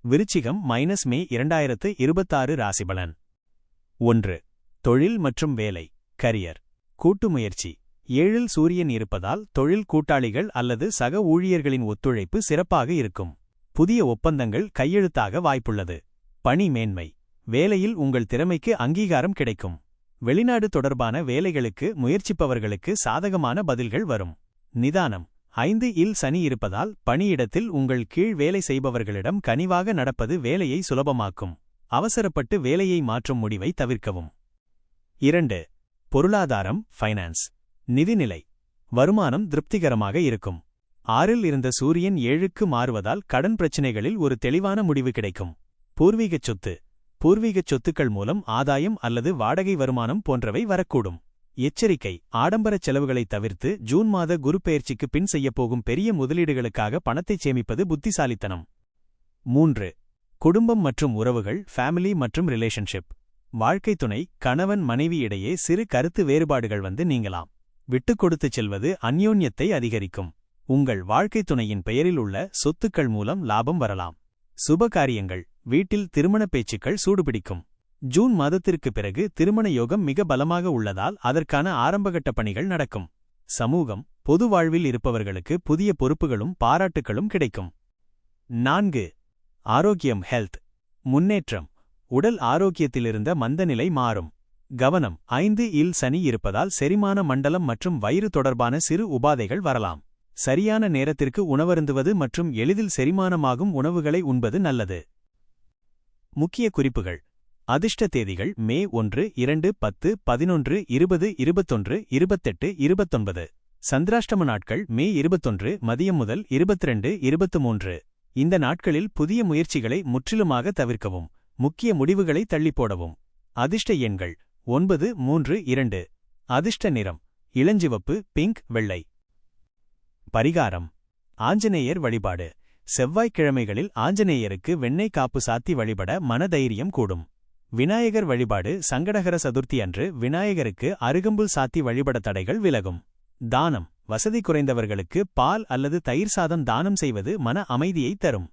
விருச்சிகம் -மே 2026 ராசிபலன். 1. தொழில் மற்றும் வேலை. கரியர். கூட்டு முயற்சி. 7இல் சூரியன் இருப்பதால் தொழில் கூட்டாளிகள் அல்லது சக ஊழியர்களின் ஒத்துழைப்பு சிறப்பாக இருக்கும். புதிய ஒப்பந்தங்கள் கையெழுத்தாக வாய்ப்புள்ளது. பணி மேன்மை. வேலையில் உங்கள் திறமைக்கு அங்கீகாரம் கிடைக்கும். வெளிநாடு தொடர்பான வேலைகளுக்கு முயற்சிப்பவர்களுக்கு சாதகமான பதில்கள் வரும். நிதானம். 5இல் சனி இருப்பதால் பணியிடத்தில் உங்கள் கீழ் வேலை செய்பவர்களிடம் கனிவாக நடப்பது வேலையை சுலபமாக்கும். அவசரப்பட்டு வேலையை மாற்றும் முடிவை தவிர்க்கவும். 2. பொருளாதாரம் ஃபைனான்ஸ். நிதிநிலை. வருமானம் திருப்திகரமாக இருக்கும். 6இல் இருந்த சூரியன் 7க்கு மாறுவதால் கடன் பிரச்சினைகளில் ஒரு தெளிவான முடிவு கிடைக்கும். பூர்வீகச் சொத்து. பூர்வீகச் சொத்துக்கள் மூலம் ஆதாயம் அல்லது வாடகை வருமானம் போன்றவை வரக்கூடும். எச்சரிக்கை. ஆடம்பரச் செலவுகளைத் தவிர்த்து ஜூன் மாத குரு பெயர்ச்சிக்கு பின் செய்யப்போகும் பெரிய முதலீடுகளுக்காக பணத்தைச் சேமிப்பது புத்திசாலித்தனம். 3. குடும்பம் மற்றும் உறவுகள் ஃபேமிலி மற்றும் ரிலேஷன்ஷிப். வாழ்க்கை துணை கணவன் மனைவி இடையே சிறு கருத்து வேறுபாடுகள் வந்து நீங்கலாம். விட்டுக் கொடுத்துச் செல்வது அந்யோன்யத்தை அதிகரிக்கும். உங்கள் வாழ்க்கை துணையின் பெயரில் உள்ள சொத்துக்கள் மூலம் லாபம் வரலாம். சுப காரியங்கள். வீட்டில் திருமண பேச்சுக்கள் சூடுபிடிக்கும். ஜூன் மாதத்திற்குப் பிறகு திருமண யோகம் மிக பலமாக உள்ளதால் அதற்கான ஆரம்பகட்ட பணிகள் நடக்கும். சமூகம். பொது வாழ்வில் இருப்பவர்களுக்கு புதிய பொறுப்புகளும் பாராட்டுகளும் கிடைக்கும். 4. ஆரோக்கியம் ஹெல்த். முன்னேற்றம். உடல் ஆரோக்கியத்திலிருந்த மந்தநிலை மாறும். கவனம். 5இல் சனி இருப்பதால் செரிமான மண்டலம் மற்றும் வயிறு தொடர்பான சிறு உபாதைகள் வரலாம். சரியான நேரத்திற்கு உணவருந்துவது மற்றும் எளிதில் செரிமானமாகும் உணவுகளை உண்பது நல்லது. முக்கிய குறிப்புகள். அதிர்ஷ்ட தேதிகள் மே 1, 2, 10, 11, 20, 21, 28, 29. சந்திராஷ்டம நாட்கள் மே 21 மதியம் முதல் 22, 23. இந்த நாட்களில் புதிய முயற்சிகளை முற்றிலுமாக தவிர்க்கவும். முக்கிய முடிவுகளை தள்ளிப்போடவும். அதிர்ஷ்ட எண்கள் 9, 3, 2. அதிர்ஷ்ட நிறம் இளஞ்சிவப்பு, பிங்க், வெள்ளை. பரிகாரம். ஆஞ்சநேயர் வழிபாடு. செவ்வாய்க்கிழமைகளில் ஆஞ்சநேயருக்கு வெண்ணெய் காப்பு சாத்தி வழிபட மனதைரியம் கூடும். விநாயகர் வழிபாடு. சங்கடஹர சதுர்த்தி அன்று விநாயகருக்கு அருகம்புல் சாத்தி வழிபட தடைகள் விலகும். தானம். வசதி குறைந்தவர்களுக்கு பால் அல்லது தயிர் சாதம் தானம் செய்வது மன அமைதியை தரும்.